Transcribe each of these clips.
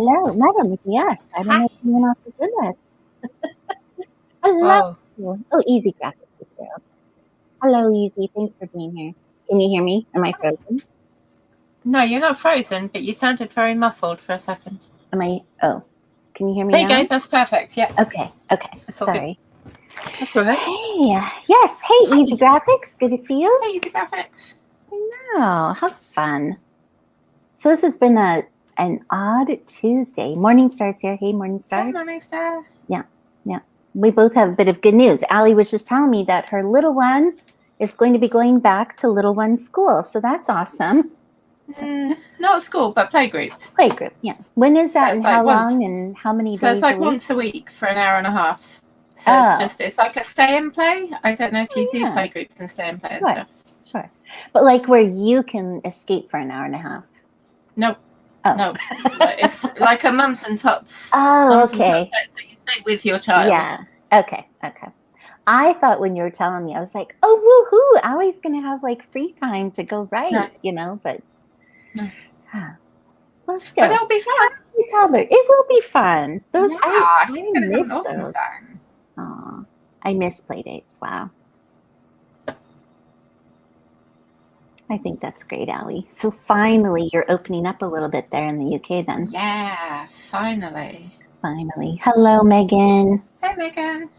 Hello, madam. Yes, I don't know Hi. if anyone else is with us. Hello. Whoa. Oh, Easy Graphics is there. Okay. Hello, Easy. Thanks for being here. Can you hear me? Am I frozen? No, you're not frozen, but you sounded very muffled for a second. Am I? Oh, can you hear me There you now? go. That's perfect. Yeah. Okay. That's all good. Sorry. That's all right. Hey, yes. Hey, Easy Graphics. Good to see you. Hey, Easy Graphics. Oh, how fun. So this has been an odd Tuesday. Morningstar's here. Hey, Morningstar. Hey, Morningstar. Yeah. We both have a bit of good news. Allie was just telling me that her little one is going to be going back to little one school. So that's awesome. Not school, but playgroup. Playgroup, yeah. When is that, So and like how long and how many So days it's like a week? once a week for an hour and a half. So it's like a stay and play. I don't know if you do playgroups and stay and play and stuff. Sure. But like where you can escape for an hour and a half. Nope. Oh. No. It's like a mums and tots. Oh, okay. So you stay with your child. Yeah. Okay. I thought when you were telling me, I was like, oh, woohoo, Allie's going to have like free time to go write, but. No. Well, still, but it'll be fun. Toddler. It will be fun. Those I miss those. Awesome time. Aw, I miss play dates. Wow. I think that's great, Allie. So finally, you're opening up a little bit there in the UK then. Yeah, finally. Hello, Megan. Hey, Megan.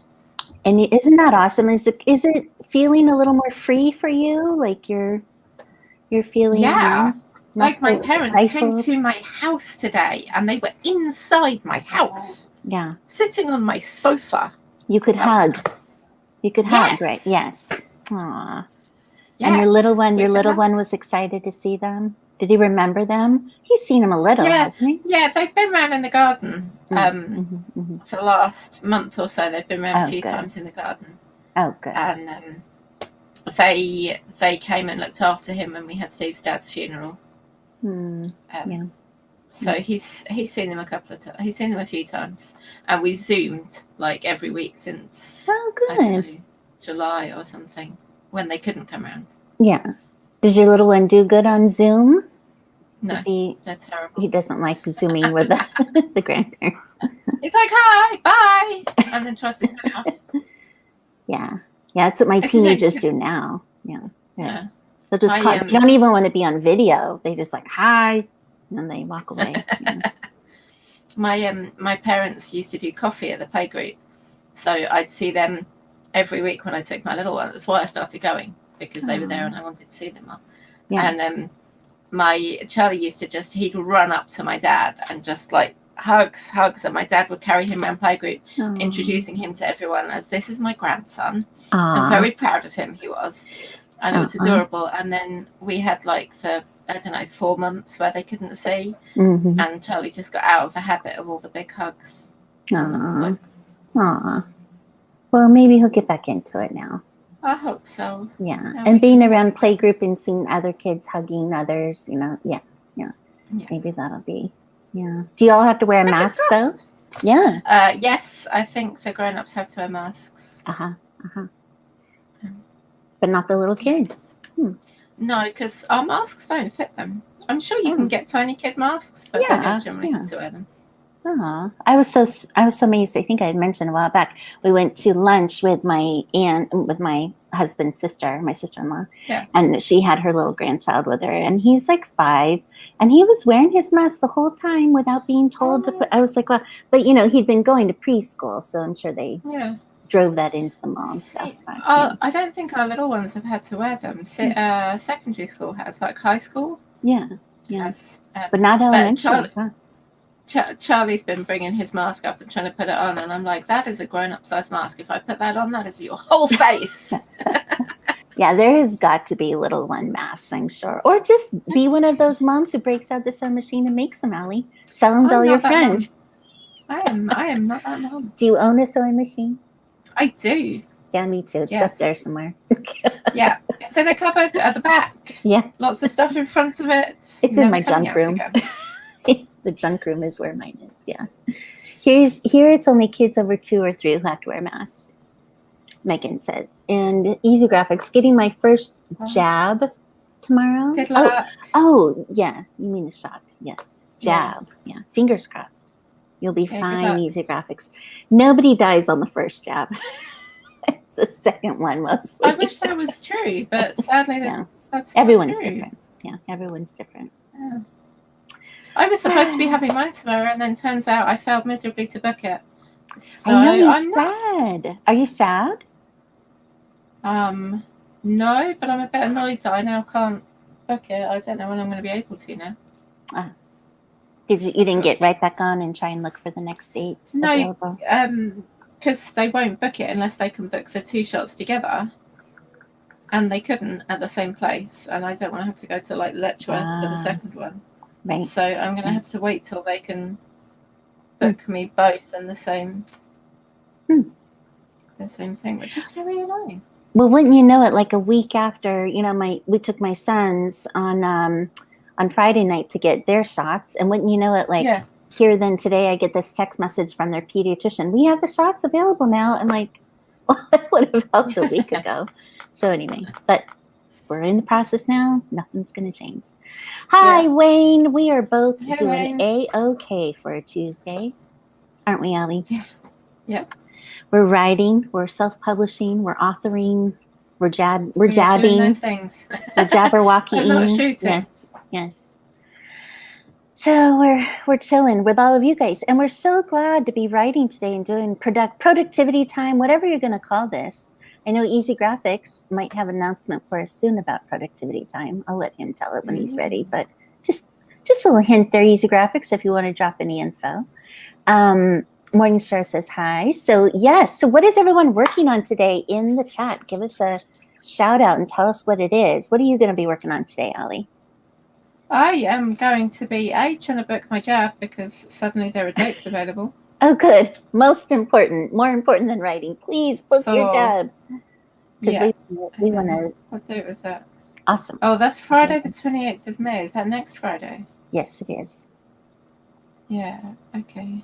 And isn't that awesome? Is it feeling a little more free for you? Like you're feeling like my parents came to my house today and they were inside my house. Yeah. Sitting on my sofa. You could hug. You could hug, right? Yes. Aw. Yes, and your little one was excited to see them. Did he remember them? He's seen them a little, hasn't he? Yeah, they've been around in the garden. For the last month or so, they've been around a few times in the garden. Oh, good. And they came and looked after him when we had Steve's dad's funeral. So he's seen them a couple of times. He's seen them a few times, and we've Zoomed like every week since I don't know, July or something, when they couldn't come around. Yeah. Does your little one do good on Zoom? No, they're terrible. He doesn't like Zooming with the grandparents. He's like, hi, bye, and then tries to turn it off. Yeah, that's what my teenagers do now. Yeah. They'll just call. They don't even want to be on video. They just like, hi, and then they walk away. My parents used to do coffee at the playgroup, so I'd see them every week when I took my little one. That's why I started going, because they were there and I wanted to see them all. Yeah. And my Charlie used to he'd run up to my dad and just like hugs, and my dad would carry him around playgroup, introducing him to everyone as, this is my grandson. I'm very proud of him, he was. And it was adorable. And then we had like 4 months where they couldn't see. And Charlie just got out of the habit of all the big hugs. Aww. Well, maybe he'll get back into it now. I hope so. Yeah. And being around playgroup and seeing other kids hugging others, yeah. Maybe that'll be, Do you all have to wear a mask though? Yeah. Yes, I think the grown-ups have to wear masks. But not the little kids. No, because our masks don't fit them. I'm sure you can get tiny kid masks, but they don't generally have to wear them. I was so amazed. I think I had mentioned a while back. We went to lunch with my aunt, with my husband's sister, my sister-in-law, and she had her little grandchild with her, and he's like 5, and he was wearing his mask the whole time without being told to put. I was like, well, but he'd been going to preschool, so I'm sure they drove that into the mom stuff. I don't think our little ones have had to wear them. Secondary school has, like high school. Yeah. But not elementary. Charlie's been bringing his mask up and trying to put it on, and I'm like, that is a grown-up size mask. If I put that on, that is your whole face. Yeah, there has got to be little one masks, I'm sure. Or just be one of those moms who breaks out the sewing machine and makes them, Allie. Sell them to all your friends. I am not that mom. Do you own a sewing machine? I do. Yeah, me too. It's up there somewhere. Yeah, it's in a cupboard at the back. Yeah. Lots of stuff in front of it. It's in my junk room. The junk room is where mine is. Yeah. Here it's only kids over 2 or 3 who have to wear masks, Megan says. And Easy Graphics, getting my first jab tomorrow. Good luck. Oh, yeah. You mean a shot. Yes. jab. Yeah. Fingers crossed. You'll be fine, Easy Graphics. Nobody dies on the first jab. It's the second one mostly. I wish that was true, but sadly that's everyone's not true. Different. Yeah, everyone's different. Yeah. I was supposed to be having mine tomorrow, and then turns out I failed miserably to book it. So I know I'm sad. Are you sad? No, but I'm a bit annoyed that I now can't book it. I don't know when I'm going to be able to now. You didn't get right back on and try and look for the next date? No, because they won't book it unless they can book the 2 shots together, and they couldn't at the same place, and I don't want to have to go to like Letchworth for the second one. Right. So I'm going to have to wait till they can book me both in the same thing, which is very annoying. Well, wouldn't you know it? Like a week after, we took my sons on Friday night to get their shots, and wouldn't you know it? Like here, then today, I get this text message from their pediatrician. We have the shots available now. I'm like, well, that would have helped a week ago. So anyway, but we're in the process now. Nothing's going to change. Hi, Wayne. We are both doing A-okay for a Tuesday, aren't we, Allie? Yeah. Yep. We're writing, we're self-publishing, we're authoring, we're jabbing. Doing those things. We're jabberwocking. I'm not shooting. Yes. So we're chilling with all of you guys, and we're so glad to be writing today and doing productivity time, whatever you're going to call this. I know Easy Graphics might have an announcement for us soon about productivity time. I'll let him tell it when he's ready, but just a little hint there, Easy Graphics, if you want to drop any info. Morningstar says hi. So yes. So what is everyone working on today in the chat? Give us a shout out and tell us what it is. What are you going to be working on today, Allie? I am going to be trying to book my jab because suddenly there are dates available. Oh, good. Most important, more important than writing. Please book your jab. Yeah. We want to. What date was that? Awesome. Oh, that's Friday the 28th of May. Is that next Friday? Yes, it is. Yeah. Okay.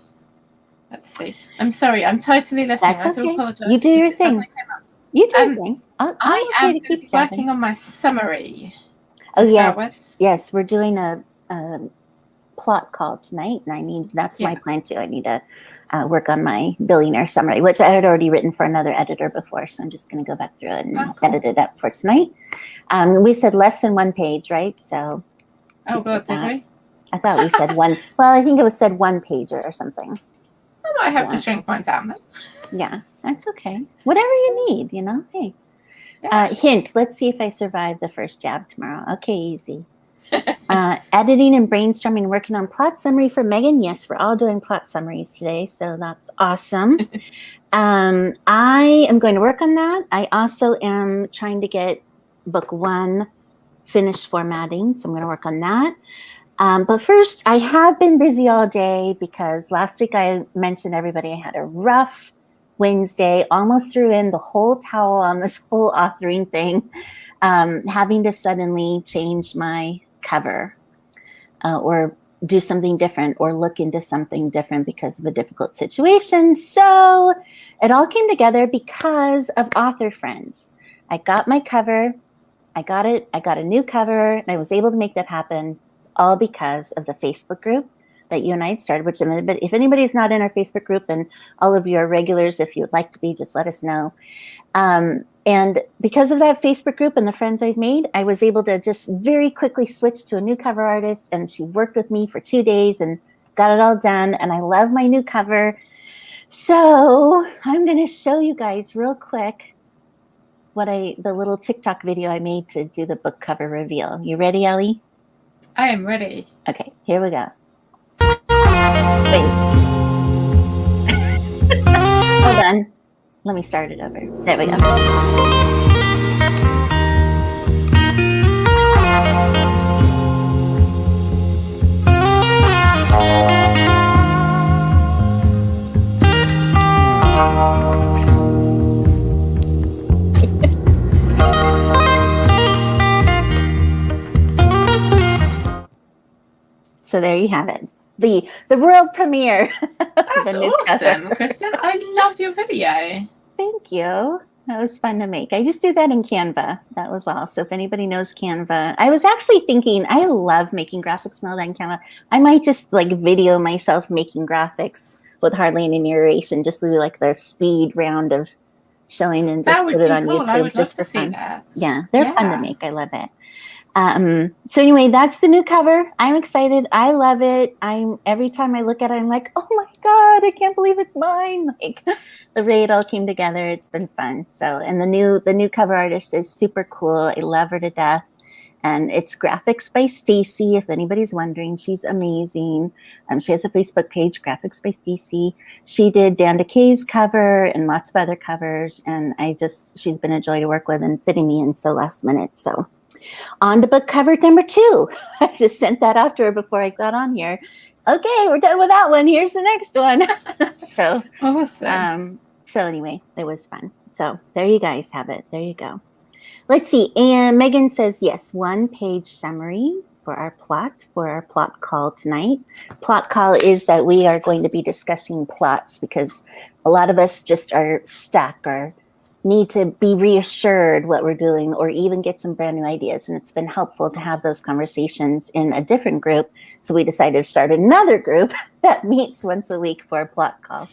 Let's see. I'm sorry. I'm totally listening. That's okay. I do apologize. You do your thing. You do your thing. I am going to keep working on my summary. Oh, yes. Yes, we're doing a plot call tonight, and that's my plan too. I need to work on my billionaire summary, which I had already written for another editor before, so I'm just going to go back through it and edit it up for tonight. We said less than 1 page, right? So. Oh, God, did we? I thought we said one. Well, I think it was said 1 pager or something. I might have to shrink mine down then. Yeah, that's okay. Whatever you need, Hey. Hint, let's see if I survive the first jab tomorrow. Okay, easy. Editing and brainstorming, working on plot summary for Megan. Yes, we're all doing plot summaries today, so that's awesome. I am going to work on that. I also am trying to get book 1 finished formatting, so I'm going to work on that. But first, I have been busy all day because last week I mentioned everybody I had a rough Wednesday, almost threw in the whole towel on this whole authoring thing, having to suddenly change my cover or do something different or look into something different because of a difficult situation. So it all came together because of author friends. I got my cover. I got it. I got a new cover, and I was able to make that happen all because of the Facebook group that you and I had started, which if anybody's not in our Facebook group, and all of you are regulars, if you would like to be, just let us know. And because of that Facebook group and the friends I've made, I was able to just very quickly switch to a new cover artist, and she worked with me for 2 days and got it all done. And I love my new cover. So I'm going to show you guys real quick the little TikTok video I made to do the book cover reveal. You ready, Ellie? I am ready. Okay, here we go. Wait. Hold on. Let me start it over. There we go. So there you have it. The world premiere. That's awesome, Kristen. I love your video. Thank you. That was fun to make. I just do that in Canva. That was all. So if anybody knows Canva, I was actually thinking, I love making graphics now in Canva. I might just like video myself making graphics with hardly any narration, just do like the speed round of showing and just put it on cool. YouTube. I would just love to for fun. See that. Yeah, they're fun to make. I love it. So anyway, that's the new cover. I'm excited. I love it. Every time I look at it, I'm like, oh my God, I can't believe it's mine. Like the way it all came together. It's been fun. So, and the new cover artist is super cool. I love her to death. And it's graphics by Stacy. If anybody's wondering, she's amazing. She has a Facebook page, Graphics by Stacy. She did Dan DeKay's cover and lots of other covers. And she's been a joy to work with and fitting me in so last minute. So on to book cover number 2. I just sent that out to her before I got on here. Okay, we're done with that one. Here's the next one. So awesome. So anyway, it was fun. So there you guys have it. There you go. Let's see. And Megan says, yes, 1-page summary for our plot call tonight. Plot call is that we are going to be discussing plots because a lot of us just are stuck or need to be reassured what we're doing or even get some brand new ideas. And it's been helpful to have those conversations in a different group. So we decided to start another group that meets once a week for a plot call.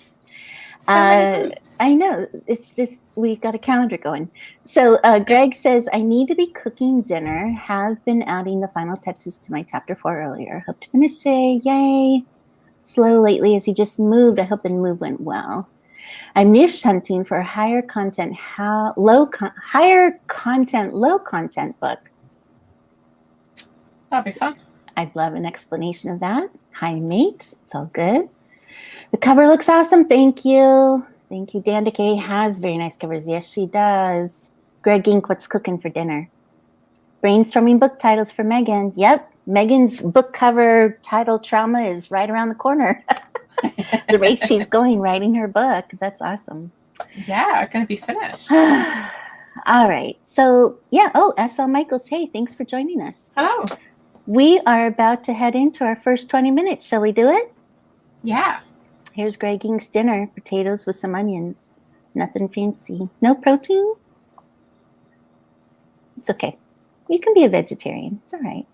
So many groups. I know. It's just, we got a calendar going. So Greg says, I need to be cooking dinner. Have been adding the final touches to my chapter 4 earlier. Hope to finish today. Yay. Slow lately as he just moved. I hope the move went well. I'm niche hunting for a higher content, low content book. That'd be fun. I'd love an explanation of that. Hi, mate. It's all good. The cover looks awesome. Thank you. Thank you. Dan DeKay has very nice covers. Yes, she does. Greg Ink, what's cooking for dinner? Brainstorming book titles for Megan. Yep. Megan's book cover title trauma is right around the corner. The rate she's going writing her book. That's awesome. Yeah, going to be finished. All right. So, yeah. Oh, S.L. Michaels. Hey, thanks for joining us. Hello. We are about to head into our first 20 minutes. Shall we do it? Yeah. Here's Greg Ink's dinner. Potatoes with some onions. Nothing fancy. No protein? It's okay. You can be a vegetarian. It's all right.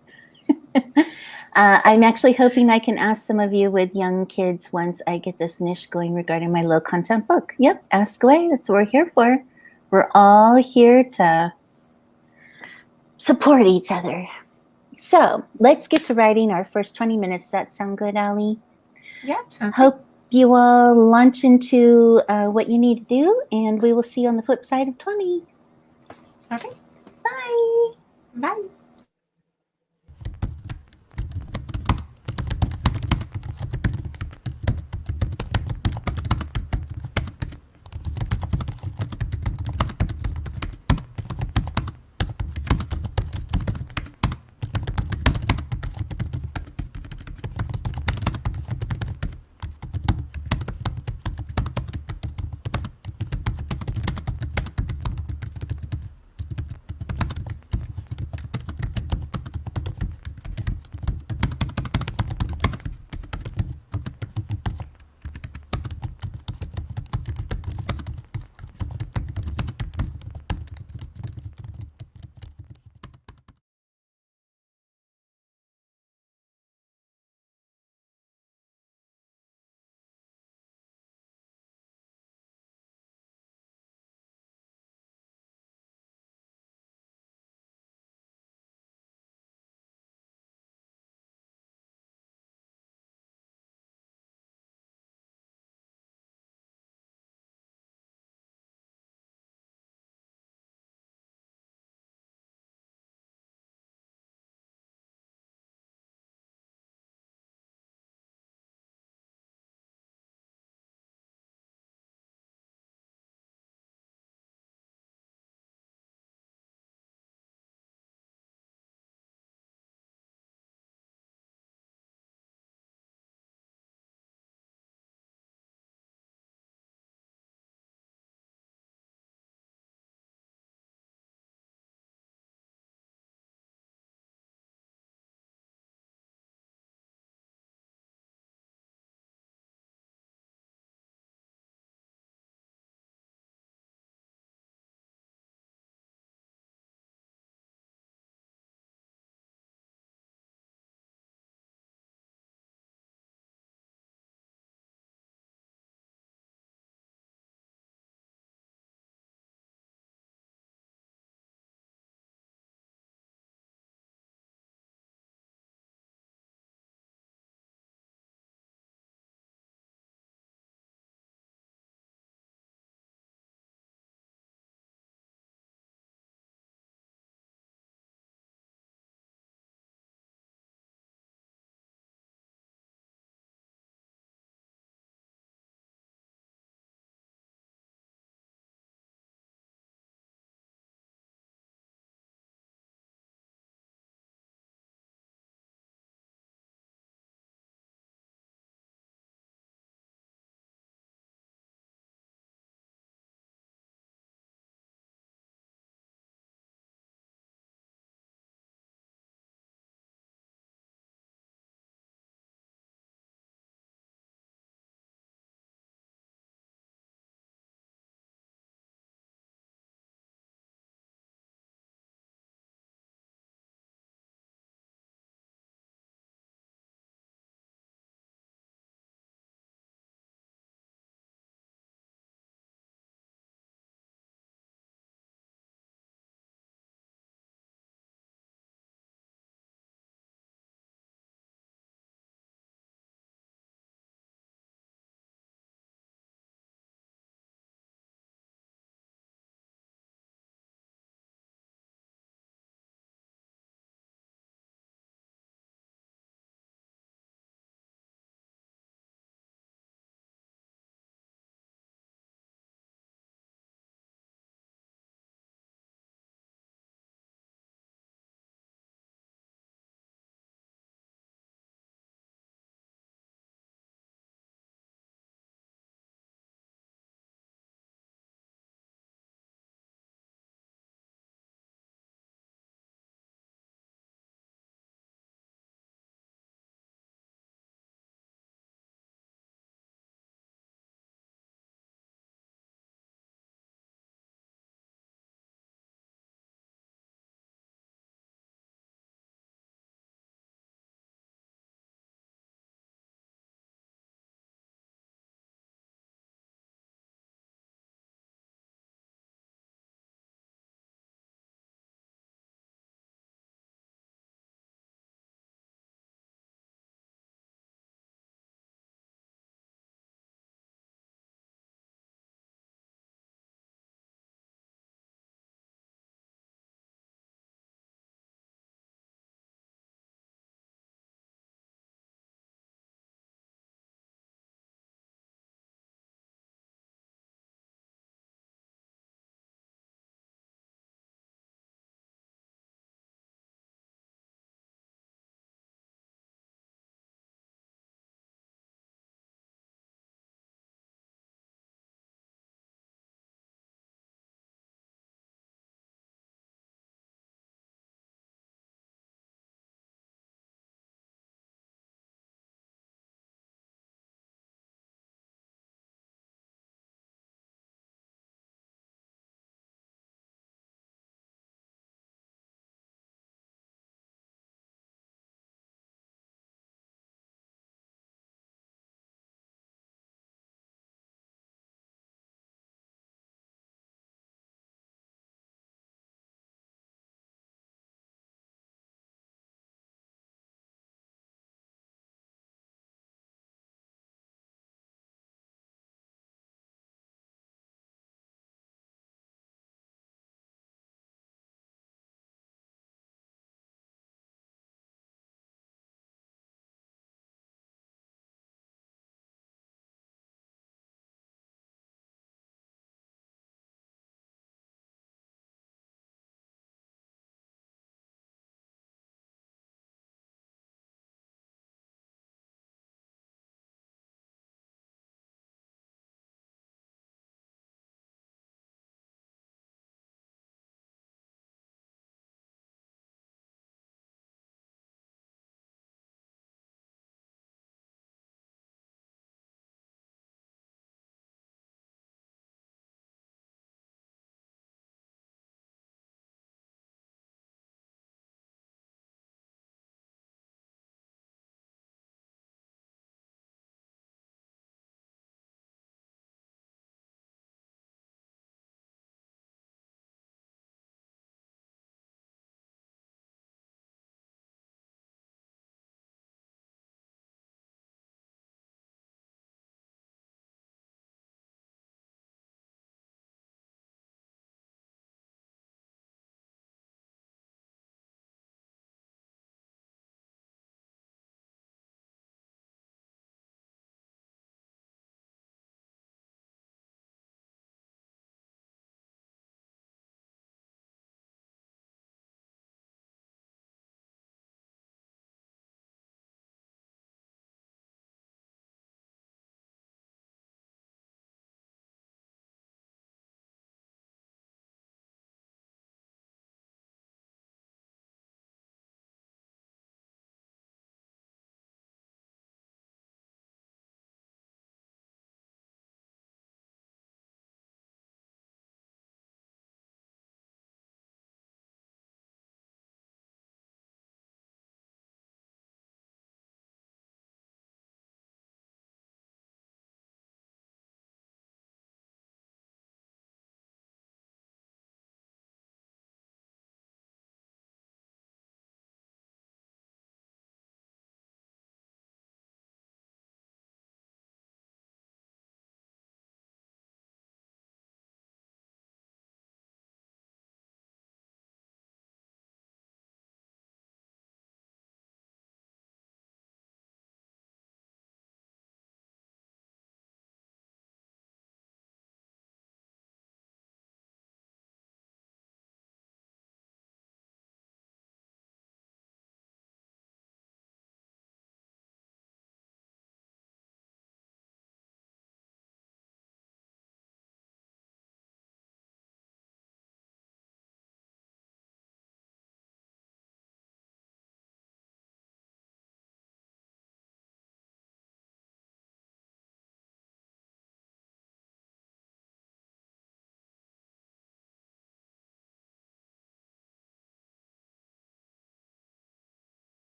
I'm actually hoping I can ask some of you with young kids once I get this niche going regarding my low content book. Yep, ask away. That's what we're here for. We're all here to support each other. So let's get to writing our first 20 minutes. Does that sound good, Allie? Yeah, sounds Hope good. You all launch into what you need to do, and we will see you on the flip side of 20. Okay. Bye. Bye.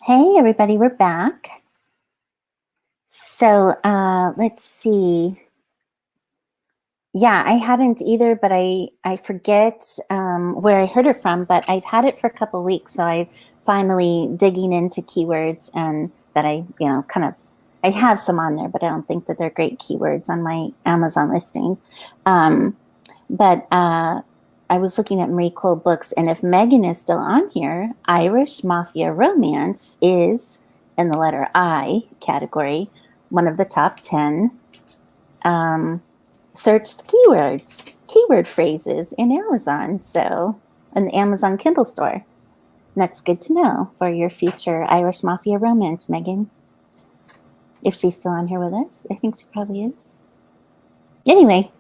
Hey, everybody, we're back. So let's see. Yeah, I hadn't either, but I forget where I heard it from, but I've had it for a couple of weeks. So I'm finally digging into keywords, and that I I have some on there, but I don't think that they're great keywords on my Amazon listing. But I was looking at Marie Cole books, and if Megan is still on here, Irish Mafia Romance is in the letter I category, one of the top 10 searched keyword phrases in Amazon. So, in the Amazon Kindle store. And that's good to know for your future Irish Mafia Romance, Megan. If she's still on here with us, I think she probably is. Anyway,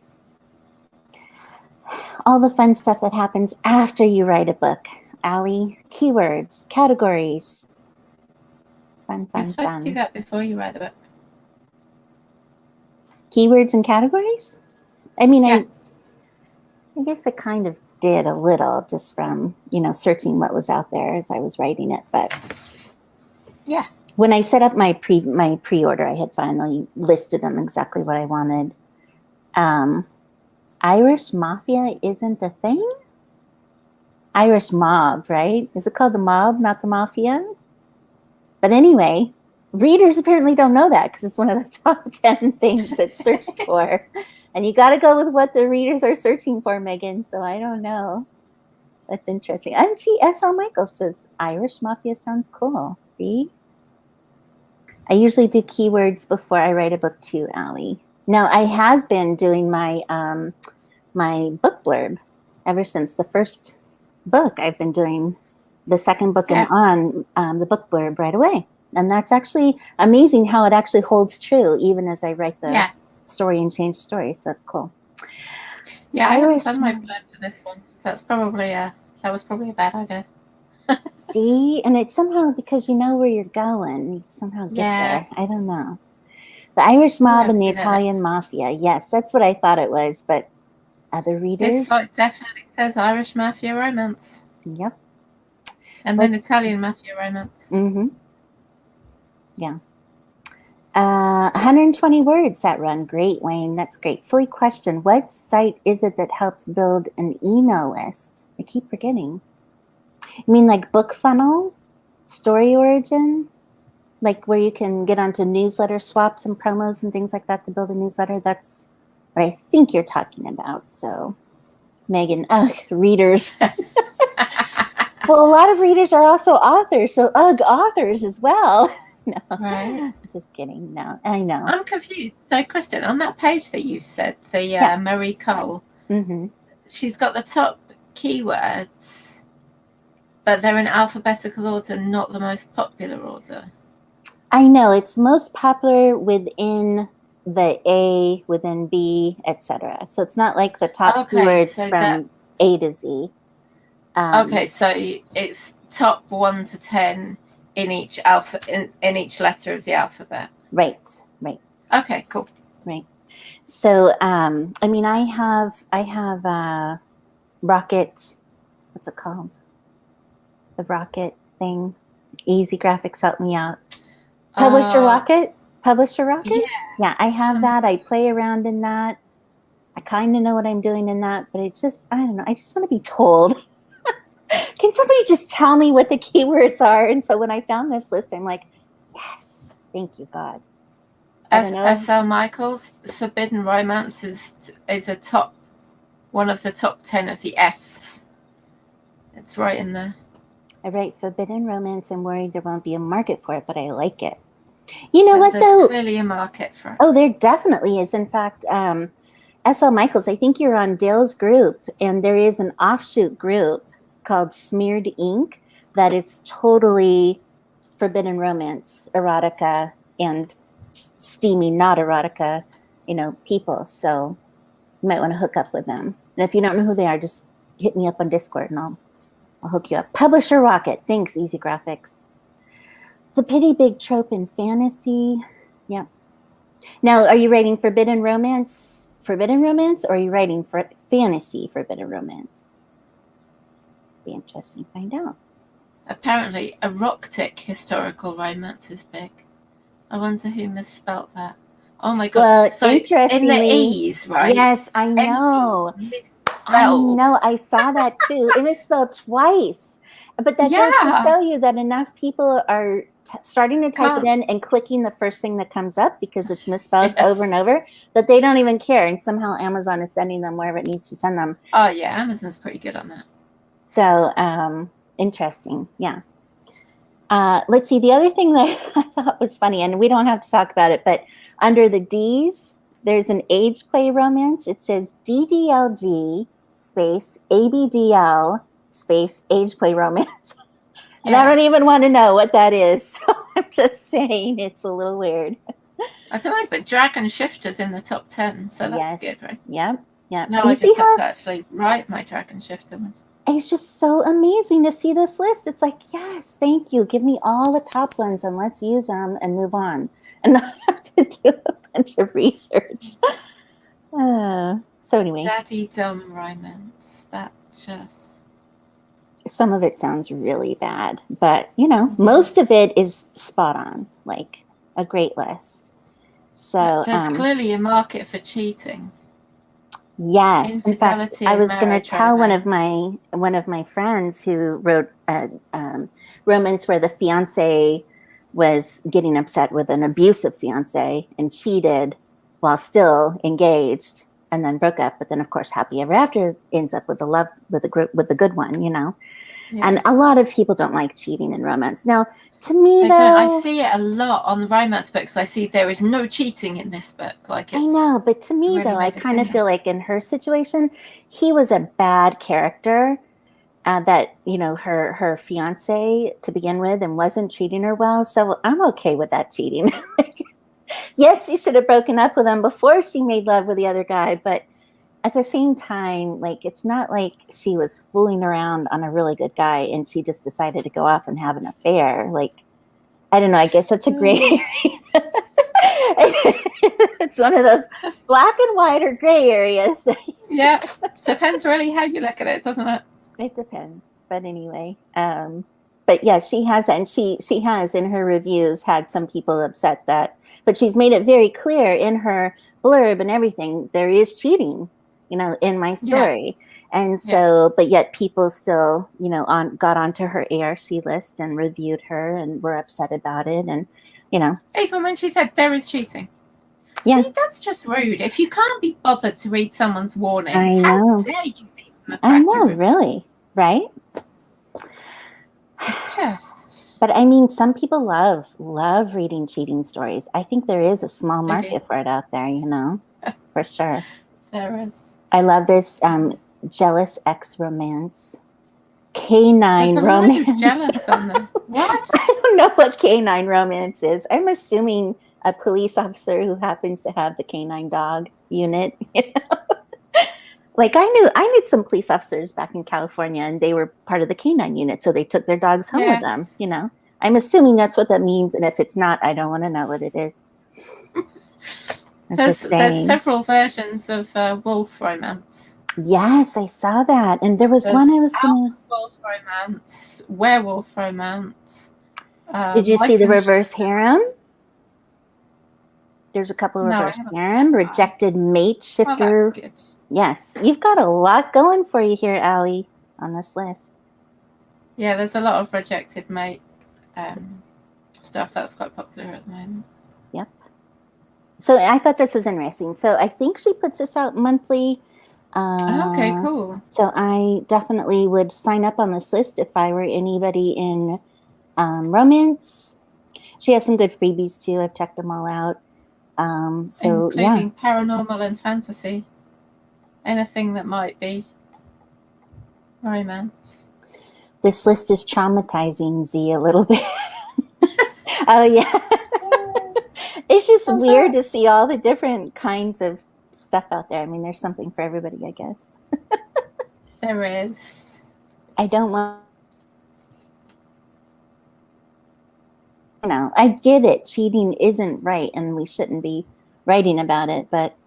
all the fun stuff that happens after you write a book. Allie, keywords, categories. Fun. You're supposed to do that before you write the book. Keywords and categories? I mean, yeah. I guess I kind of did a little just from, searching what was out there as I was writing it. But yeah, when I set up my pre-order, I had finally listed them exactly what I wanted. Irish Mafia isn't a thing? Irish Mob, right? Is it called the Mob, not the Mafia? But anyway, readers apparently don't know that because it's one of the top 10 things that's searched for. And you got to go with what the readers are searching for, Megan. So I don't know. That's interesting. And see, S.L. Michael says, Irish Mafia sounds cool. See? I usually do keywords before I write a book too, Allie. Now, I have been doing my my book blurb ever since the first book. I've been doing the second book and on the book blurb right away. And that's actually amazing how it actually holds true, even as I write the story and change story. So that's cool. Yeah, I haven't done my blurb for this one. That's probably that was probably a bad idea. See, and it's somehow because you know where you're going, you somehow get there. I don't know. The Irish Mob and the Italian Mafia. Yes, that's what I thought it was, but other readers. This definitely says Irish Mafia Romance. Yep. And then Italian Mafia Romance. Mm-hmm. Yeah. 120 words that run. Great, Wayne. That's great. Silly question. What site is it that helps build an email list? I keep forgetting. You mean like BookFunnel? Story Origin? Like where you can get onto newsletter swaps and promos and things like that to build a newsletter? That's what I think you're talking about. So, Megan, readers. Well, a lot of readers are also authors, so authors as well. No, right. Just kidding. No, I know. I'm confused. So, Kristen, on that page that you've said, the Marie Cole, she's got the top keywords, but they're in alphabetical order, not the most popular order. I know. It's most popular within the A, within B, etc. So it's not like the top keywords from A to Z. Okay, so it's top 1 to 10 in each in each letter of the alphabet. Right. Okay, cool. Right. So I mean, I have Rocket. What's it called? The Rocket thing. Easy Graphics helped me out. Publisher Rocket. Yeah, I have that. I play around in that. I kind of know what I'm doing in that, but it's just, I don't know. I just want to be told. Can somebody just tell me what the keywords are? And so when I found this list, I'm like, yes, thank you, God. S.L. Michael's Forbidden Romance is one of the top 10 of the Fs. It's right in there. I write Forbidden Romance and worried there won't be a market for it, but I like it. You know what, though? There's clearly a market for it. Oh, there definitely is. In fact, S.L. Michaels, I think you're on Dale's group, and there is an offshoot group called Smeared Ink that is totally forbidden romance, erotica, and steamy, not erotica, people. So you might want to hook up with them. And if you don't know who they are, just hit me up on Discord and I'll hook you up. Publisher Rocket. Thanks, Easy Graphics. It's a pretty big trope in fantasy. Yeah. Now, are you writing forbidden romance, or are you writing for fantasy forbidden romance? Be interesting to find out. Apparently, erotic historical romance is big. I wonder who misspelt that. Oh my god! Well, So in the interestingly, E's, right? yes, I know. I Misspelled. know. I saw that too. It was spelled twice. But that goes to Yeah. show you that enough people are starting to type it Can't. in and clicking the first thing that comes up because it's misspelled over Yes. and over that they don't even care. And somehow Amazon is sending them wherever it needs to send them. Oh yeah, Amazon's pretty good on that. So interesting. Yeah. Let's see. The other thing that I thought was funny, and we don't have to talk about it, but under the D's, there's an age play romance. It says DDLG space ABDL space age play romance. And Yes. I don't even want to know what that is. So I'm just saying it's a little weird. I don't know, but Dragon Shifter's in the top 10, so that's good, right? Yep. Yep. Now I just have to actually write my Dragon Shifter one. It's just so amazing to see this list. It's like, yes, thank you. Give me all the top ones and let's use them and move on and not have to do a bunch of research. So anyway. Daddy Dumb romance. That just... Some of it sounds really bad, but you know, most of it is spot on, like a great list. So there's clearly a market for cheating. Yes, in fact, I was going to tell one of my friends who wrote a romance where the fiance was getting upset with an abusive fiance and cheated while still engaged, and then broke up. But then, of course, happy ever after ends up with the good one, you know. Yeah. And a lot of people don't like cheating in romance. Now, to me, I see it a lot on romance books. I see there is no cheating in this book. Like, I know, but to me, really though, I kind of feel like in her situation, he was a bad character. That, you know, her fiance to begin with and wasn't treating her well. So I'm okay with that cheating. Yes, she should have broken up with him before she made love with the other guy, but at the same time, like, it's not like she was fooling around on a really good guy and she just decided to go off and have an affair. Like, I don't know. I guess that's a gray area. It's one of those black and white or gray areas. Yeah, depends really how you look at it, doesn't it? It depends. But anyway, but yeah, she has, and she has in her reviews had some people upset that, but she's made it very clear in her blurb and everything, there is cheating, you know, in my story. Yeah. And so, but yet people still, you know, got onto her ARC list and reviewed her and were upset about it. And, you know. Even when she said there is cheating. Yeah. See, that's just rude. If you can't be bothered to read someone's warnings, how dare you be? I know, really, right? But I mean, some people love reading cheating stories. I think there is a small market for it out there, you know, for sure. There is. I love this jealous ex romance, canine romance. Jealous on them. What? I don't know what canine romance is. I'm assuming a police officer who happens to have the canine dog unit. You know? Like I knew some police officers back in California, and they were part of the canine unit, so they took their dogs home with them. You know, I'm assuming that's what that means, and if it's not, I don't want to know what it is. There's several versions of wolf romance. Yes, I saw that, and there was one I was gonna. Wolf romance, werewolf romance. Did you see the reverse harem? There's a couple of reverse harem, rejected mate shifter. Oh, that's good. Yes, you've got a lot going for you here, Allie, on this list. Yeah, there's a lot of rejected mate stuff that's quite popular at the moment. Yep. So I thought this was interesting. So I think she puts this out monthly. Okay, cool. So I definitely would sign up on this list if I were anybody in romance. She has some good freebies too. I've checked them all out. So including paranormal and fantasy. Anything that might be romance. This list is traumatizing Z a little bit. Oh yeah. It's just weird to see all the different kinds of stuff out there. I mean, there's something for everybody, I guess. There is. I don't want, you know, I get it. Cheating isn't right and we shouldn't be writing about it, but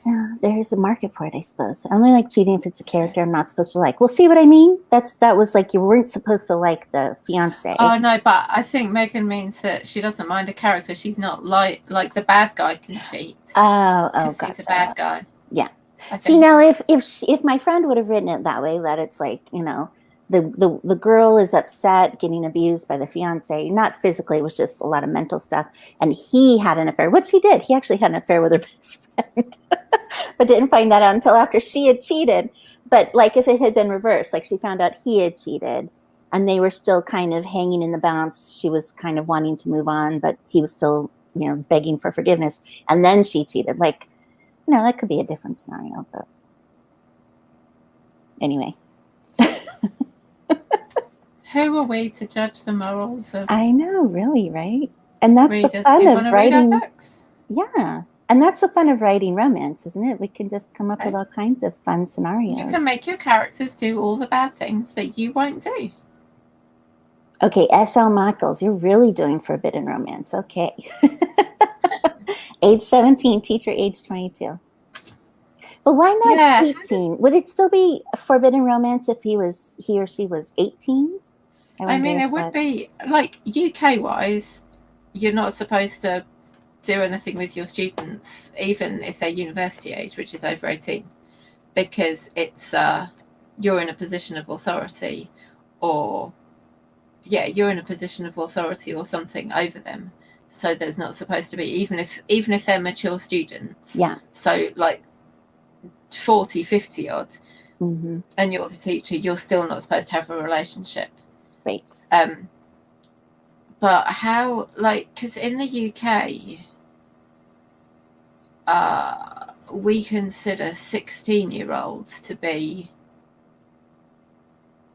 Yeah, there's a market for it, I suppose. I only like cheating if it's a character I'm not supposed to like. Well, see what I mean? That was like you weren't supposed to like the fiance. Oh no, but I think Megan means that she doesn't mind a character. She's not like the bad guy can cheat. Oh, gotcha. He's a bad guy. Yeah. See, now if my friend would have written it that way, that it's like, you know, the girl is upset getting abused by the fiance, not physically, it was just a lot of mental stuff, and he had an affair, which he did. He actually had an affair with her best friend, but didn't find that out until after she had cheated. But like if it had been reversed, like she found out he had cheated and they were still kind of hanging in the balance, she was kind of wanting to move on, but he was still, you know, begging for forgiveness, and then she cheated. Like, you know, that could be a different scenario, but anyway. Who are we to judge the morals of? I know, really, right? And that's readers the fun of writing. Books? Yeah, and that's the fun of writing romance, isn't it? We can just come up with all kinds of fun scenarios. You can make your characters do all the bad things that you won't do. Okay, S.L. Michaels, you're really doing forbidden romance. Okay. Age 17, teacher age 22. But why not 18? Would it still be forbidden romance if he or she was 18? I mean, it would be like UK-wise, you're not supposed to do anything with your students, even if they're university age, which is over 18, because it's you're in a position of authority, or you're in a position of authority or something over them. So there's not supposed to be, even if they're mature students. Yeah. So like 40, 50 odd, and you're the teacher, you're still not supposed to have a relationship. Right. But how, like, because in the UK, we consider 16-year-olds to be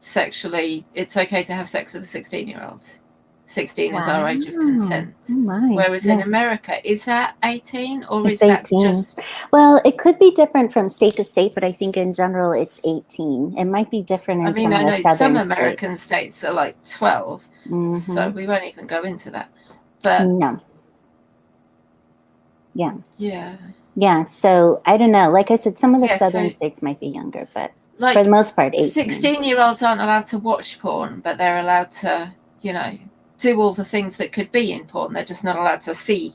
sexually, it's okay to have sex with a 16-year-old. 16 is our age of consent. Whereas in America, is that 18 or is that just... Well, it could be different from state to state, but I think in general it's 18. It might be different in some of the southern states. I know some American states are like 12, so we won't even go into that. But no. Yeah. Yeah. Yeah, so I don't know. Like I said, some of the southern states might be younger, but like, for the most part, 18. 16-year-olds aren't allowed to watch porn, but they're allowed to, you know, do all the things that could be in porn. They're just not allowed to see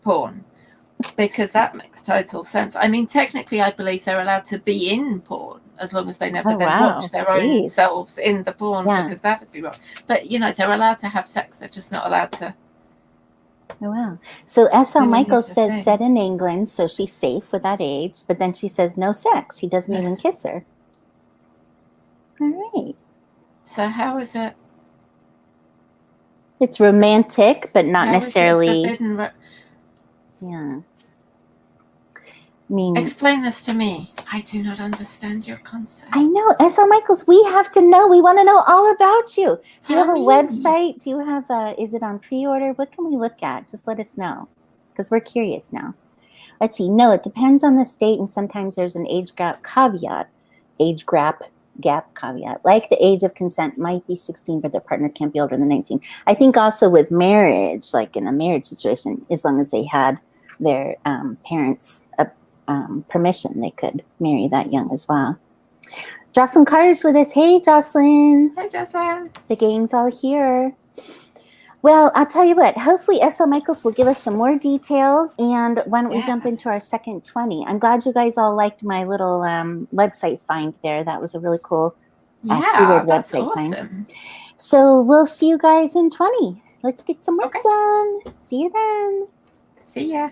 porn, because that makes total sense. I mean, technically, I believe they're allowed to be in porn as long as they never watch their own selves in the porn, because that would be wrong. But, you know, they're allowed to have sex. They're just not allowed to. Oh, wow. So S.L. Michaels says set in England, so she's safe with that age, but then she says no sex. He doesn't even kiss her. All right. So how is it? It's romantic, but not necessarily. Yeah. I mean, explain this to me. I do not understand your concept. I know. S.L. Michaels, we have to know. We want to know all about you. Do you have a website? Do you have is it on pre-order? What can we look at? Just let us know, because we're curious now. Let's see. No, it depends on the state, and sometimes there's an age gap caveat. Gap caveat, like the age of consent might be 16, but their partner can't be older than 19. I think also with marriage, like in a marriage situation, as long as they had their parents' permission, they could marry that young as well. Jocelyn Carter's with us. Hey, Jocelyn. Hi, Jocelyn. The gang's all here. Well, I'll tell you what, hopefully S.L. Michaels will give us some more details, and why don't we jump into our second 20? I'm glad you guys all liked my little website find there. That was a really cool keyword website find. So we'll see you guys in 20. Let's get some work done. See you then. See ya.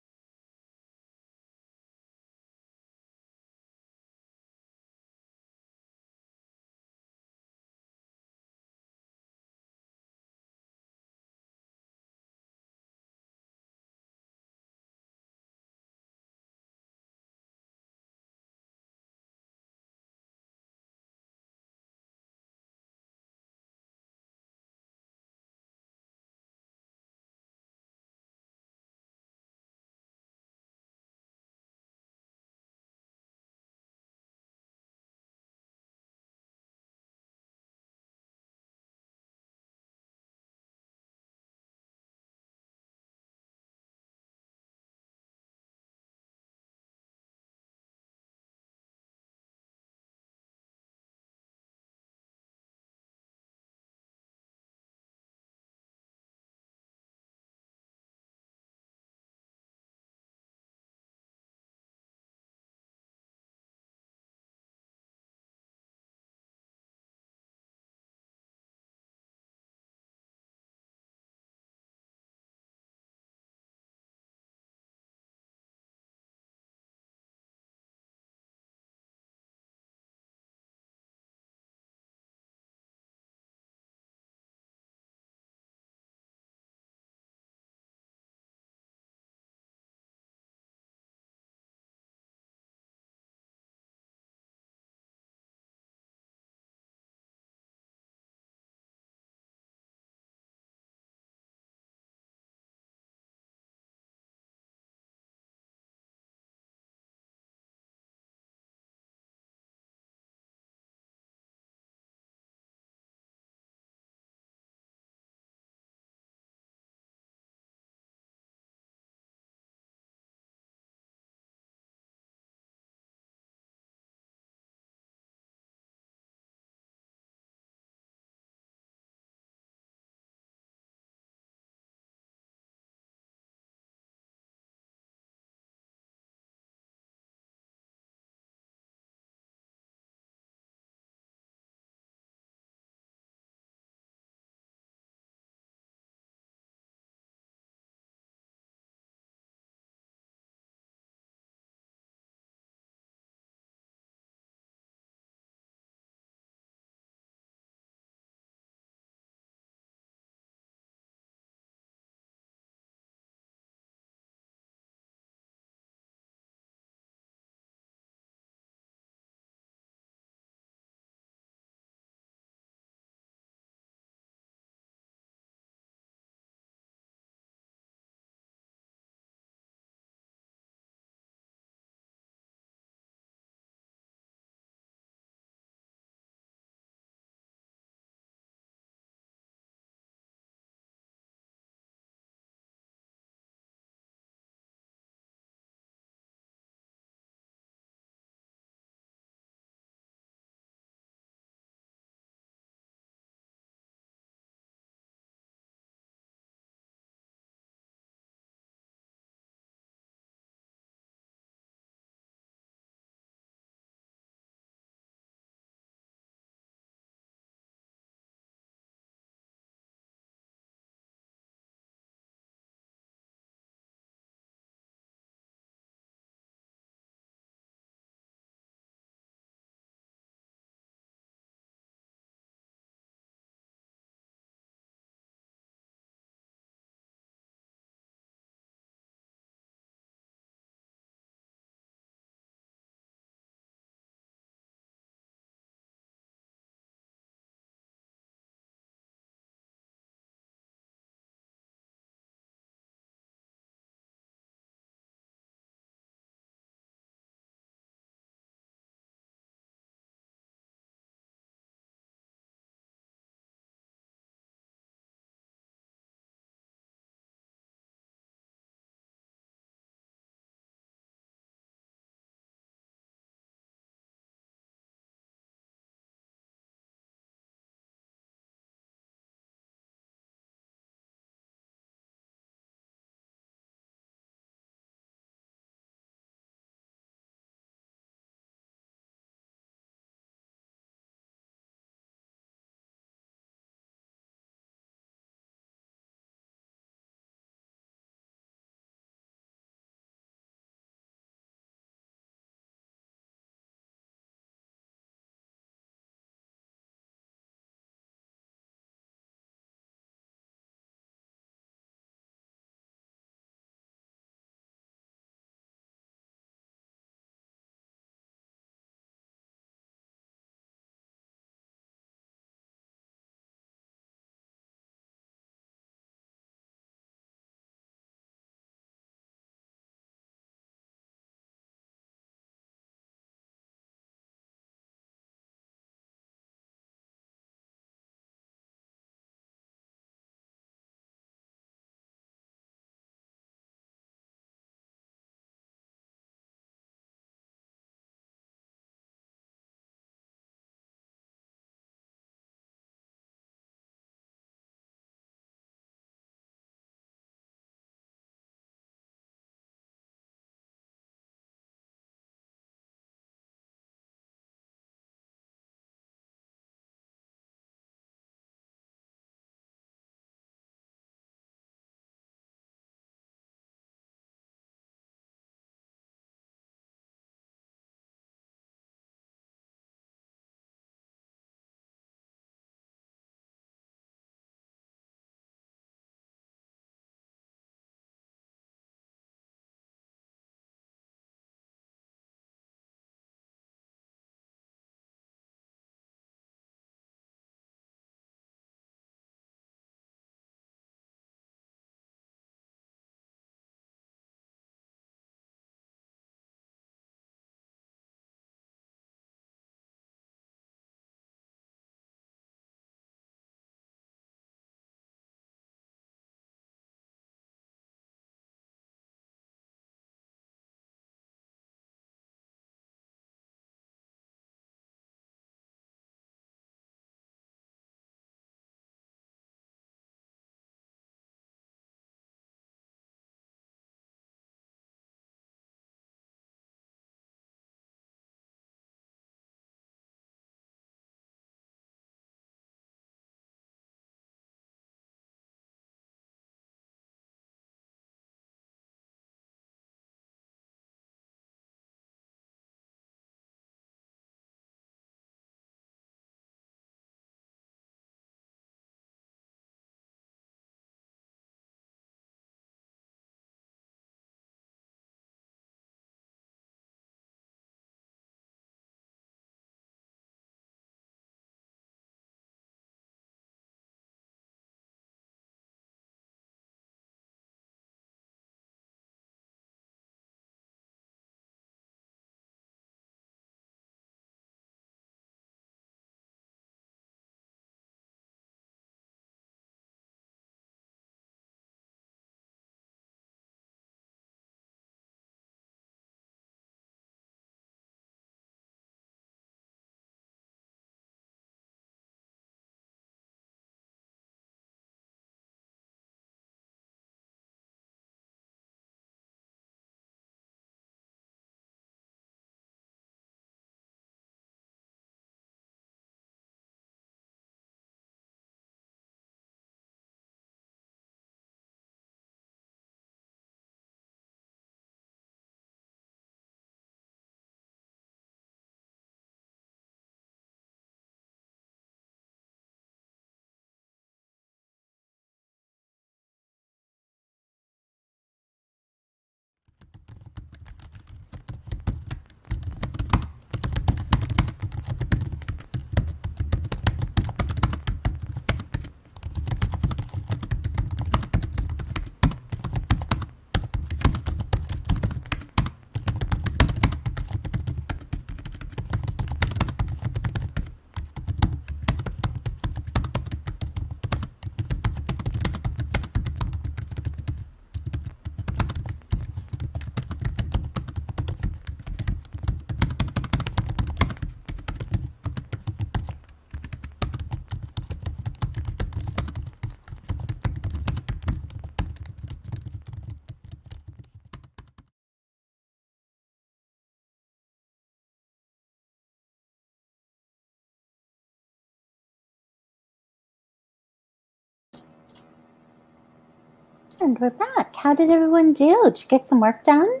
And we're back. How did everyone do? Did you get some work done?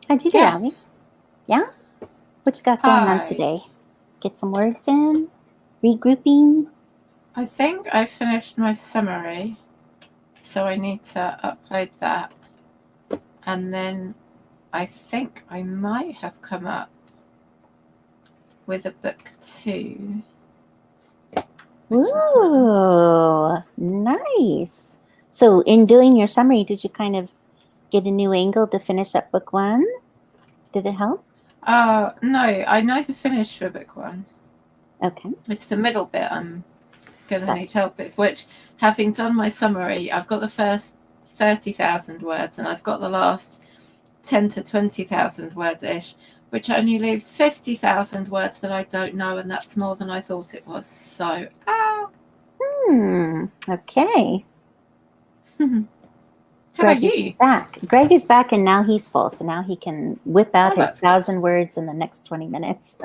How'd you do, Abby? Yes. Yeah? What you got going on today? Get some words in? Regrouping? I think I finished my summary, so I need to upload that. And then I think I might have come up with a book 2. Ooh, nice. So in doing your summary, did you kind of get a new angle to finish up book 1? Did it help? No, I neither finished for book 1. Okay. It's the middle bit I'm going to need help with, which, having done my summary, I've got the first 30,000 words and I've got the last 10 to 20,000 words-ish, which only leaves 50,000 words that I don't know, and that's more than I thought it was. So, okay. How about you? Back. Greg is back, and now he's full, so now he can whip out his 1,000 words in the next 20 minutes.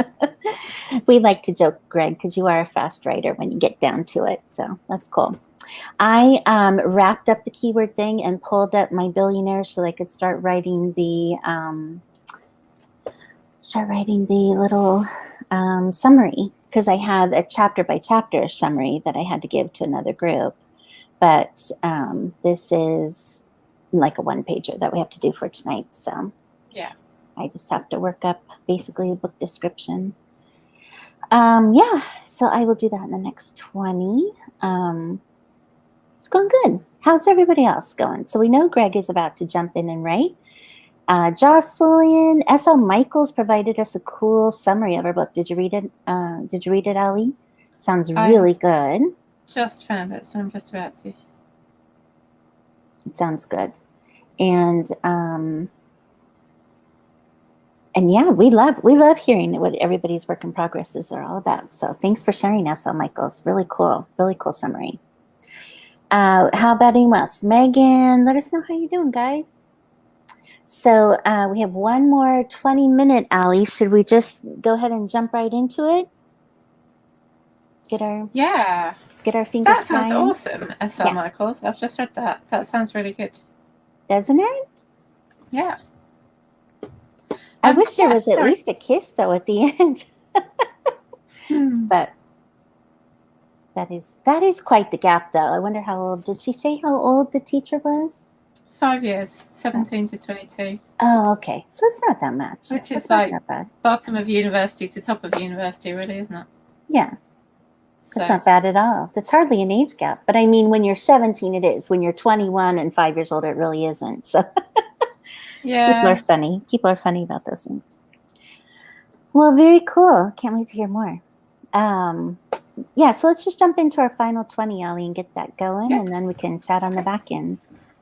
We like to joke, Greg, because you are a fast writer when you get down to it, so that's cool. I wrapped up the keyword thing and pulled up my billionaires so I could start writing the little summary, because I had a chapter by chapter summary that I had to give to another group, but this is like a 1-pager that we have to do for tonight. So yeah, I just have to work up basically a book description. Yeah, so I will do that in the next 20. It's going good. How's everybody else going? So we know Greg is about to jump in and write. Jocelyn, S.L. Michaels provided us a cool summary of our book. Did you read it? Ali? Sounds really good. Just found it, so I'm just about to. It sounds good. And yeah, we love hearing what everybody's work in progresses are all about. So thanks for sharing, S.L. Michaels. Really cool summary. How about anyone else? Megan, let us know how you're doing, guys. So we have one more 20-minute, Ali. Should we just go ahead and jump right into it? Get our fingers That sounds flying? awesome, S.L. Michaels. I've just read that. That sounds really good. Doesn't it? Yeah. I wish there was at least a kiss, though, at the end. But that is quite the gap, though. I wonder how old. Did she say how old the teacher was? 5 years, 17 to 22. Oh, okay. So it's not that much. Which is like bottom of university to top of university, really, isn't it? Yeah. That's not bad at all. That's hardly an age gap. But I mean, when you're 17, it is. When you're 21 and 5 years older, it really isn't. So yeah. People are funny about those things. Well, very cool. Can't wait to hear more. Yeah, so let's just jump into our final 20, Ali, and get that going, and then we can chat on the back end.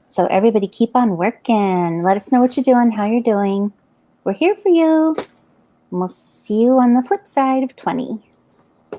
So everybody keep on working. Let us know what you're doing, how you're doing. We're here for you. And we'll see you on the flip side of 20. Bye.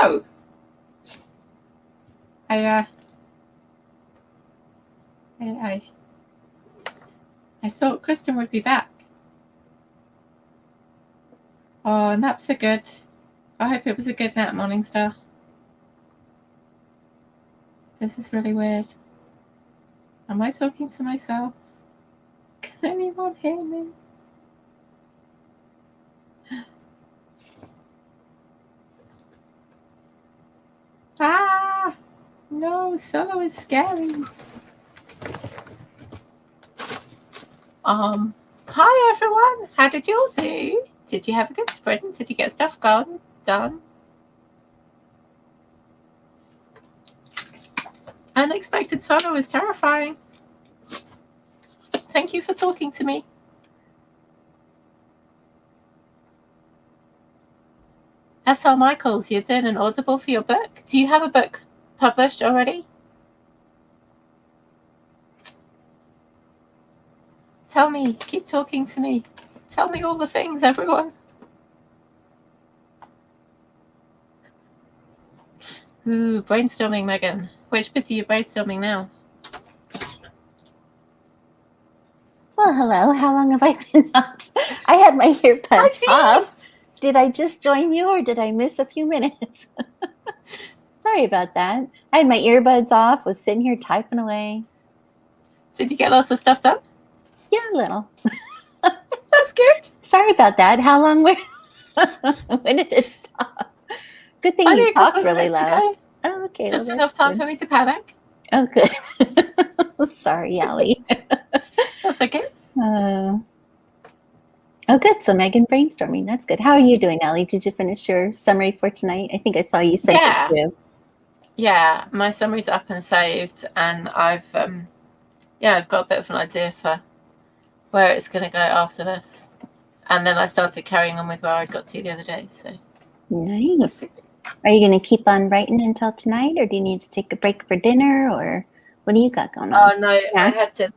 No. I thought Kristen would be back. Oh, naps are good. I hope it was a good nap, Morningstar. This is really weird. Am I talking to myself? Can anyone hear me? Ah! No, solo is scary. Hi everyone. How did you all do? Did you have a good sprint? Did you get stuff done? Unexpected solo is terrifying. Thank you for talking to me. S.L. Michaels, you're doing an Audible for your book. Do you have a book published already? Tell me. Keep talking to me. Tell me all the things, everyone. Ooh, brainstorming, Megan. Which bit are you brainstorming now? Well, hello. How long have I been out? I had my earbuds off. Did I just join you or did I miss a few minutes? Sorry about that. I had my earbuds off, was sitting here typing away. Did you get lots of stuff done? Yeah, a little. That's good. Sorry about that. How long were when did it stop? Good thing you talked really loud. Oh, okay. Just enough time for me to panic. Oh, good. Sorry, Allie. That's okay. Oh, good. So Megan brainstorming. That's good. How are you doing, Allie? Did you finish your summary for tonight? I think I saw you sent it too. Yeah, my summary's up and saved, and I've got a bit of an idea for where it's going to go after this. And then I started carrying on with where I got to the other day. So nice. Are you going to keep on writing until tonight, or do you need to take a break for dinner, or what do you got going on? Oh no, yeah. I had to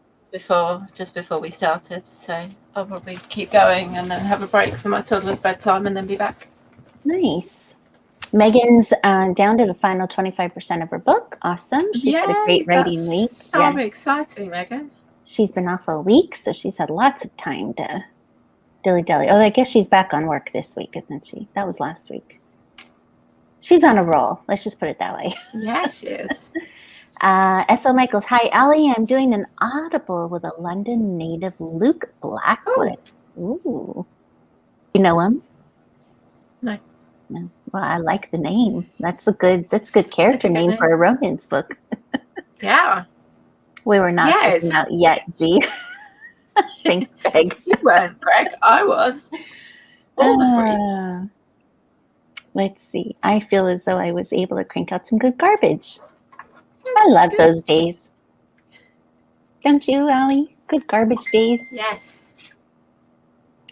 just before we started, so I'll probably keep going and then have a break for my toddler's bedtime and then be back. Nice. Megan's down to the final 25% of her book. Awesome. She's had a great writing week. So exciting, Megan. She's been off a week, so she's had lots of time to dilly-dally. Oh, I guess she's back on work this week, isn't she? That was last week. She's on a roll. Let's just put it that way. Yeah, she is. S.L. Michaels, hi, Allie. I'm doing an Audible with a London native, Luke Blackwood. Oh. Ooh. You know him? No. No. Well, I like the name. That's good character name for a romance book. Yeah. We were not talking out yet, Z. Thanks, Greg. You weren't, Greg. I was. All the free. Let's see. I feel as though I was able to crank out some good garbage. I love those days. Don't you, Allie? Good garbage days. Yes.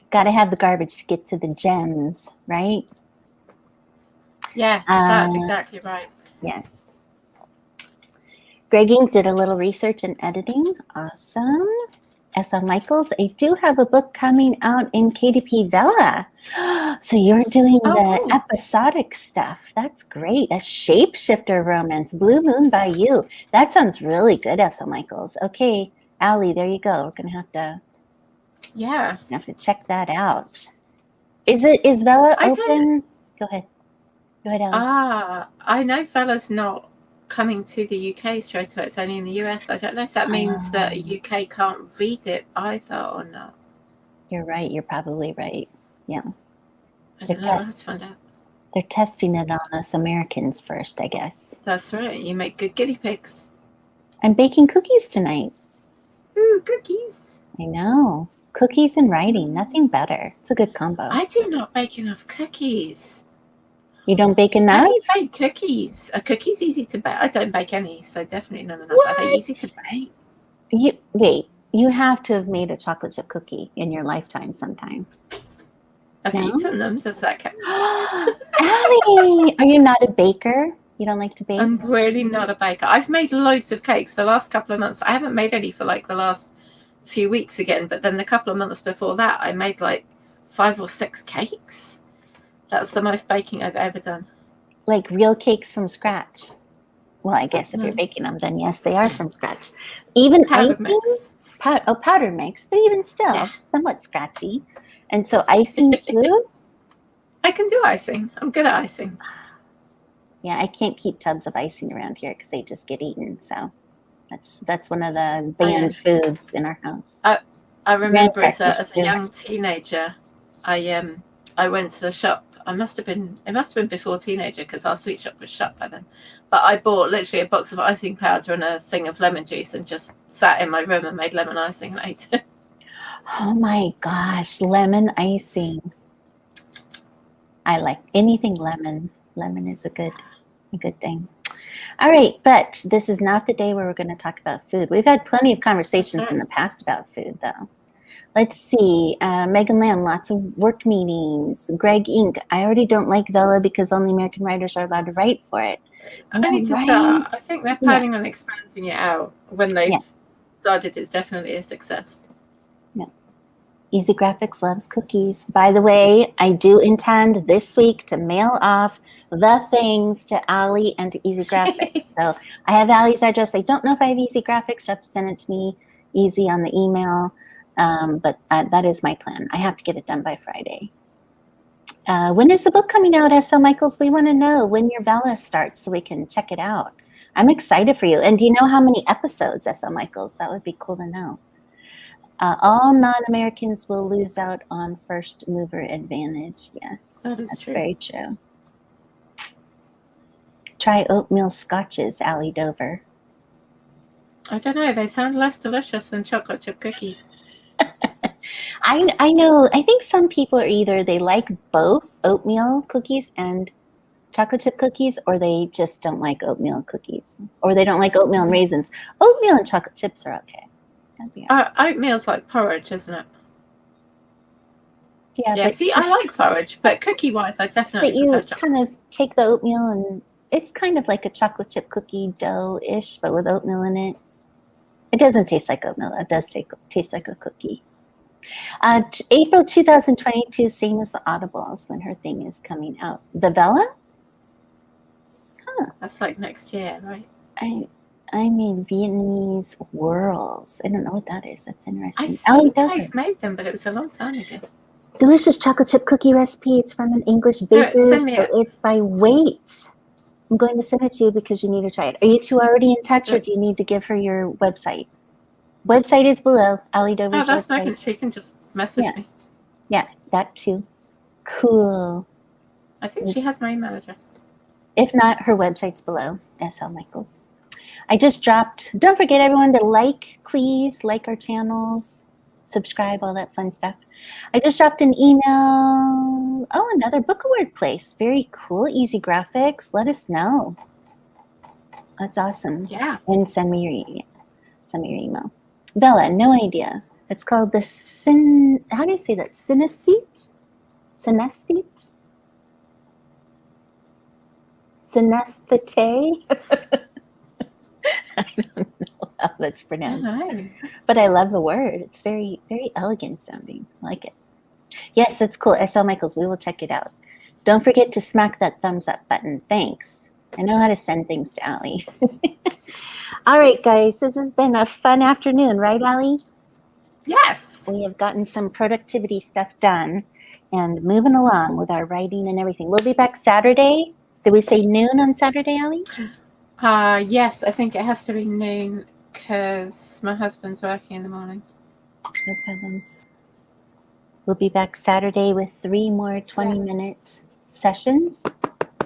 Got to have the garbage to get to the gems, right? Yes, that's exactly right. Yes. Greg Ink did a little research and editing. Awesome. S.L. Michaels, I do have a book coming out in KDP Vella. So you're doing the episodic stuff. That's great. A shapeshifter romance, Blue Moon by You. That sounds really good, S.L. Michaels. Okay, Allie, there you go. We're gonna have to check that out. Is Vella open? Go ahead, Allie. I know Vella's not coming to the UK straight away. It's only in the US. I don't know if that means that UK can't read it either or not. You're right. You're probably right. Yeah. I don't know. I'll have to find out. They're testing it on us Americans first, I guess. That's right. You make good guinea pigs. I'm baking cookies tonight. Ooh, cookies. I know. Cookies and writing. Nothing better. It's a good combo. I do not bake enough cookies. You don't bake enough? How do you bake cookies? Are cookies easy to bake? I don't bake any, so definitely not enough. Are they easy to bake? You have to have made a chocolate chip cookie in your lifetime sometime. I've eaten them. Does that count? Allie, are you not a baker? You don't like to bake? I'm really not a baker. I've made loads of cakes the last couple of months. I haven't made any for like the last few weeks again, but then the couple of months before that, I made like 5 or 6 cakes. That's the most baking I've ever done. like real cakes from scratch. Well, I guess if you're baking them, then yes, they are from scratch. Even powder icing, mix. powder mix, but even still, somewhat scratchy. And so icing too. I can do icing. I'm good at icing. Yeah, I can't keep tubs of icing around here because they just get eaten. So that's one of the banned foods in our house. I remember as a young teenager, I went to the shop. It must have been before teenager because our sweet shop was shut by then. But I bought literally a box of icing powder and a thing of lemon juice and just sat in my room and made lemon icing and ate it. Oh my gosh, lemon icing. I like anything lemon. Lemon is a good thing. All right, but this is not the day where we're going to talk about food. We've had plenty of conversations in the past about food, though. Let's see. Megan Lamb, lots of work meetings. Greg Inc. I already don't like Vella because only American writers are allowed to write for it. I need to start. I think they're planning on expanding it out when they've decided it's definitely a success. Yeah. Easy Graphics loves cookies. By the way, I do intend this week to mail off the things to Allie and to Easy Graphics. So I have Allie's address. I don't know if I have Easy Graphics. You have to send it to me easy on the email. But that is my plan. I have to get it done by Friday. When is the book coming out, S.L. Michaels? We want to know when your Bella starts so we can check it out. I'm excited for you. And do you know how many episodes, S.L. Michaels? That would be cool to know. All non-Americans will lose out on first mover advantage. Yes, that's true. Very true. Try oatmeal scotches, Allie Dover. I don't know. They sound less delicious than chocolate chip cookies. I know. I think some people are either they like both oatmeal cookies and chocolate chip cookies, or they just don't like oatmeal cookies, or they don't like oatmeal and raisins. Oatmeal and chocolate chips are okay. Oatmeal's like porridge, isn't it? Yeah. See, I like porridge, but cookie-wise, I definitely prefer chocolate. Kind of take the oatmeal and it's kind of like a chocolate chip cookie dough-ish, but with oatmeal in it. It doesn't taste like oatmeal. It does taste like a cookie. April 2022, same as the Audibles when her thing is coming out. The Vella? Huh. That's like next year, right? I mean Vietnamese whirls. I don't know what that is. That's interesting. I think I've made them, but it was a long time ago. Delicious chocolate chip cookie recipe. It's from an English baker, so it's by weight. I'm going to send it to you because you need to try it. Are you two already in touch, or do you need to give her your website? Website is below. Allie Dover's that's website. Megan. She can just message me. Yeah, that too. Cool. I think she has my email address. If not, her website's below. S.L. Michaels. I just dropped. Don't forget, everyone, to please like our channels, subscribe, all that fun stuff. I just dropped an email. Oh, another book award place. Very cool. Easy Graphics. Let us know. That's awesome. Yeah. And send me your email. Bella, no idea. It's called the how do you say that? Synesthete? Synesthete? Synesthete? I don't know how that's pronounced. But I love the word. It's very, very elegant sounding. I like it. Yes, that's cool. S.L. Michaels, we will check it out. Don't forget to smack that thumbs up button. Thanks. I know how to send things to Allie. All right, guys. This has been a fun afternoon, right, Allie? Yes. We have gotten some productivity stuff done and moving along with our writing and everything. We'll be back Saturday. Did we say noon on Saturday, Allie? Yes, I think it has to be noon because my husband's working in the morning. No problem. We'll be back Saturday with 3 more 20-minute sessions.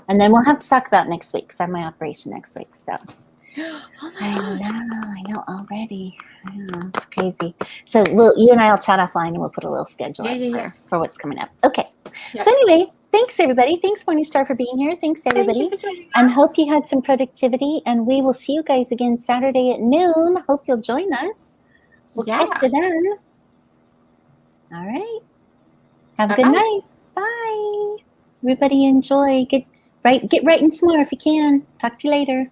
And then we'll have to talk about next week because I have my operation next week. So I know already. I know, it's crazy. So you and I will chat offline and we'll put a little schedule for what's coming up. Okay. Yep. So anyway, thanks everybody. Thanks Morningstar for being here. Thanks everybody. Thank you for joining us. And hope you had some productivity. And we will see you guys again Saturday at noon. Hope you'll join us. We'll catch you then. All right. Have a good night. Bye. Everybody enjoy. Get writing some more if you can. Talk to you later.